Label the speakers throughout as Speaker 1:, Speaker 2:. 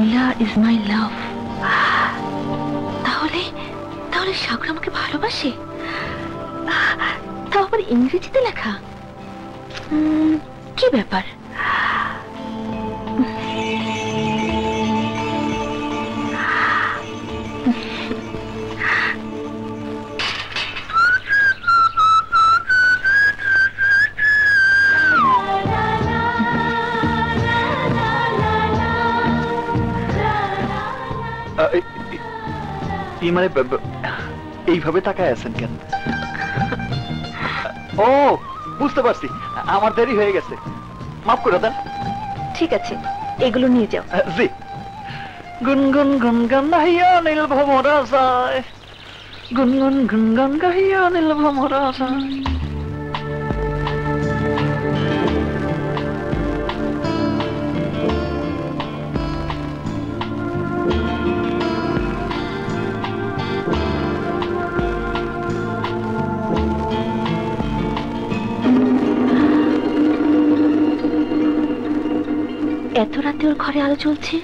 Speaker 1: Nila is my লাভ। তাহলে তাহলে সাগর আমাকে ভালোবাসে, তাও আবার ইংরেজিতে লেখা। কি ব্যাপার?
Speaker 2: মানে এইভাবে তাকায় আছেন কেন? ও বুঝতে পারছি, আমার দেরি হয়ে গেছে, মাফ করে দেন।
Speaker 1: ঠিক আছে, এগুলো নিয়ে যাও।
Speaker 2: জি। গুনগুন গুনগান গাহিয়া নীল ভ্রমরা যায়, গুনগুন গুনগান গাহিয়া নীল ভ্রমরা যায়।
Speaker 1: এত রাতে ওর ঘরে আলো জ্বলছে।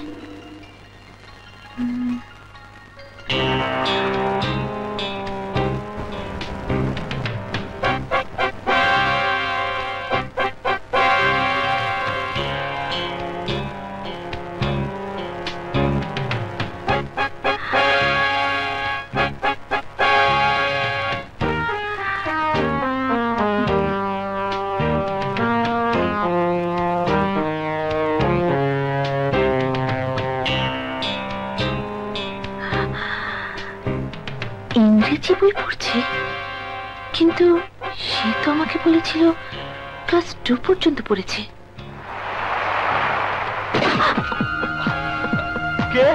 Speaker 1: ইংরেজি বই পড়ছে, কিন্তু সে তো আমাকে বলেছিল ক্লাস 2 পর্যন্ত পড়েছে।
Speaker 2: কে?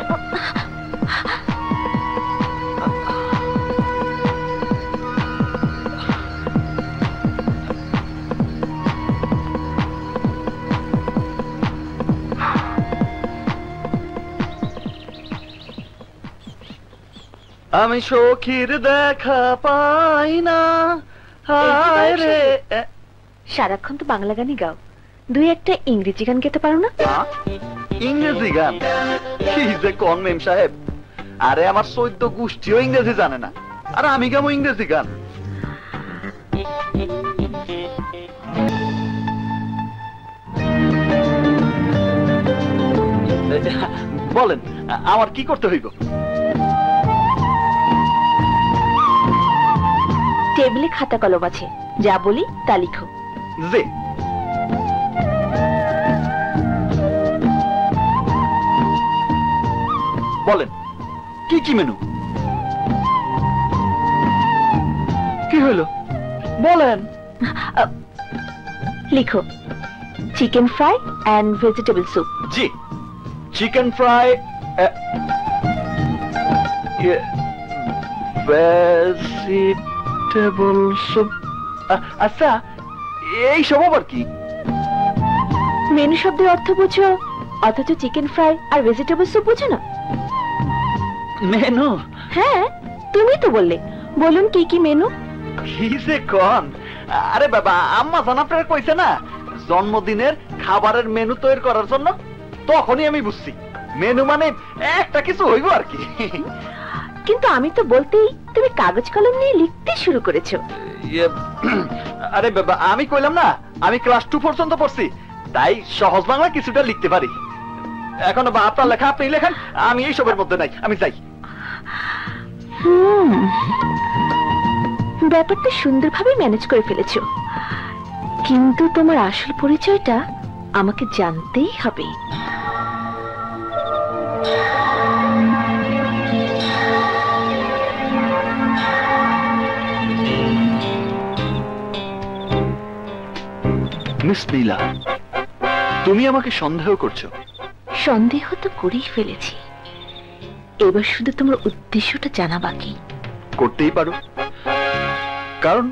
Speaker 2: আমি সখীর দেখা পাই না, হায় রে।
Speaker 1: সারাক্ষণ তো বাংলা গানই গাও, দুই একটা ইংরেজি গান গেতে পারো না?
Speaker 2: ইংরেজি গান কি যে কোন মেম সাহেব? আরে আমার 14 গোষ্ঠীও ইংরেজি জানে না, আর আমি গামো ইংরেজি গান? বলেন আমার কি করতে হইব?
Speaker 1: টেবিলে খাতা কলম আছে, যা বলি তা লিখো।
Speaker 2: জি। বলেন কি কি মেনু? কি হলো বলেন।
Speaker 1: লিখো chicken fry and vegetable soup.
Speaker 2: জি, চিকেন ফ্রাই, ভেজিটেবল স্যুপ। আচ্ছা এই সব আবার কি?
Speaker 1: মেনু শব্দের অর্থ বুঝো, অথচ চিকেন ফ্রাই আর ভেজিটেবল স্যুপ বুঝো না?
Speaker 2: মেনু?
Speaker 1: হ্যাঁ, তুমি তো বললে। বলুন কি কি মেনু?
Speaker 2: কি যে কোন? আরে বাবা, আম্মা জান আপনারা কইছে না জন্মদিনের খাবারের মেনু তৈরি করার জন্য, তখনই আমি বুঝছি মেনু মানে একটা কিছু হইব আর কি।
Speaker 1: কিন্তু আমি তো বলতেই তুমি কাগজ কলম নিয়ে লিখতে শুরু করেছো।
Speaker 2: আরে বাবা, আমি কইলাম না আমি ক্লাস 2 পর্যন্ত পড়ছি, তাই সহজ বাংলা কিছুটা লিখতে পারি। এখন আপনার লেখা আপনি লেখেন, আমি এই সবের মধ্যে নাই, আমি যাই।
Speaker 1: ব্যাপারটা সুন্দরভাবে ম্যানেজ করে ফেলেছো, কিন্তু তোমার আসল পরিচয়টা আমাকে জানতেই হবে।
Speaker 2: মিস নীলা, তুমি আমাকে সন্দেহ করছো?
Speaker 1: সন্দেহ তো করেই ফেলেছি, এবার শুধু তোমার উদ্দেশ্যটা জানা বাকি।
Speaker 2: করতেই পারো, কারণ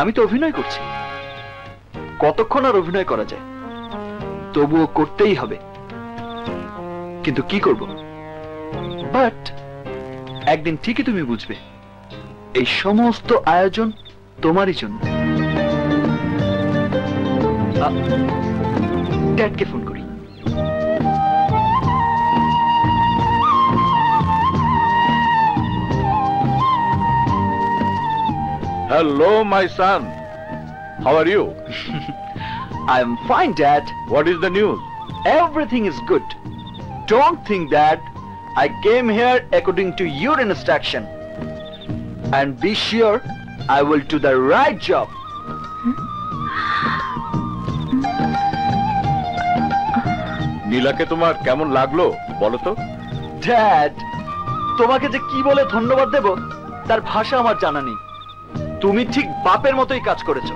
Speaker 2: আমি তো অভিনয় করছি। কতক্ষণ আর অভিনয় করা যায়? তবুও করতেই হবে। কিন্তু কি করব? বাট একদিন ঠিকই তুমি বুঝবে এই সমস্ত আয়োজন তোমারই জন্য। ড্যাডকে ফোন করি।
Speaker 3: Hello, my son. How are you?
Speaker 2: I am fine, Dad.
Speaker 3: What is the news?
Speaker 2: Everything is good. Don't think that I came here according to your instruction. And be sure I will do the right job.
Speaker 3: নীলাকে তোমার কেমন লাগলো বলো তো?
Speaker 2: Dad, তোমাকে যে কি বলে ধন্যবাদ দেব তার ভাষা আমার জানা নেই। তুমি ঠিক বাপের মতোই কাজ করেছো।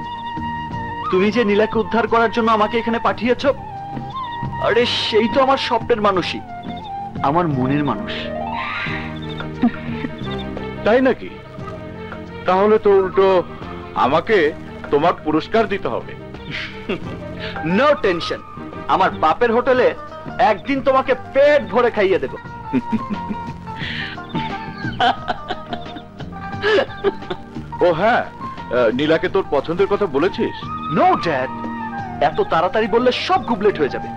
Speaker 2: তুমি যে নীলাকে উদ্ধার করার জন্য আমাকে এখানে পাঠিয়েছো, আরে সেই তো আমার স্বপ্নের মানুষই, আমার মনের মানুষ।
Speaker 3: তাই নাকি? তাহলে তো উল্টো আমাকে তোমার পুরস্কার দিতে হবে।
Speaker 2: নো টেনশন, আমার বাপের হোটেলে একদিন তোমাকে পেট ভরে খাইয়ে দেব।
Speaker 3: ও হ্যাঁ, নীলাকে তোর পছন্দের কথা বলেছিস?
Speaker 2: নো ড্যাড, এত তাড়াতাড়ি বললে সব গুবলেট হয়ে যাবে।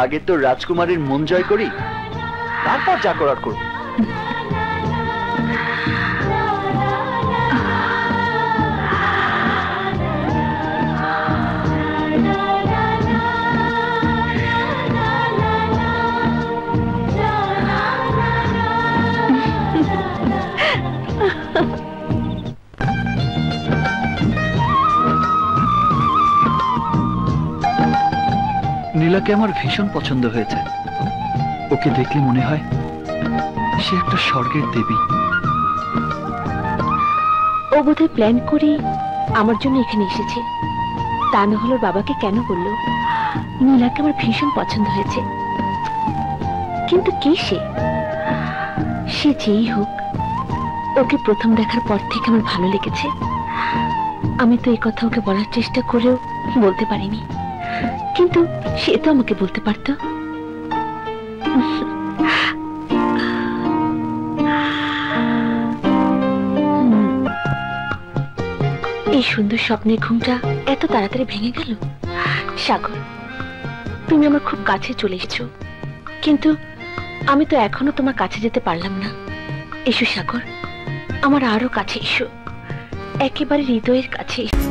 Speaker 2: আগে তো রাজকুমারীর মন জয় করি, তারপর যা করার করব। নীলাকে আমার ভীষণ পছন্দ হয়েছে। ওকে দেখলে মনে হয় সে একটা স্বর্গের দেবী।
Speaker 1: ও বোধহয় প্ল্যান করি আমার জন্য এখানে এসেছে। তা না হলো বাবাকে কেন বললো নীলাকে আমার ভীষণ পছন্দ হয়েছে। কিন্তু কে সে? সে যেই হোক, ওকে প্রথম দেখার পর থেকে আমার ভালো লেগেছে। আমি তো এই কথা ওকে বলার চেষ্টা করেও বলতে পারিনি, কিন্তু সে তো আমাকে বলতে পারত। এই সুন্দর স্বপ্নের ঘুমটা এত তাড়াতাড়ি ভেঙে গেল। সাগর, তুমি আমার খুব কাছে চলে এসেছো, কিন্তু আমি তো এখনো তোমার কাছে যেতে পারলাম না। এসো সাগর, আমার আরো কাছে এসো, একেবারে হৃদয়ের কাছে এসো।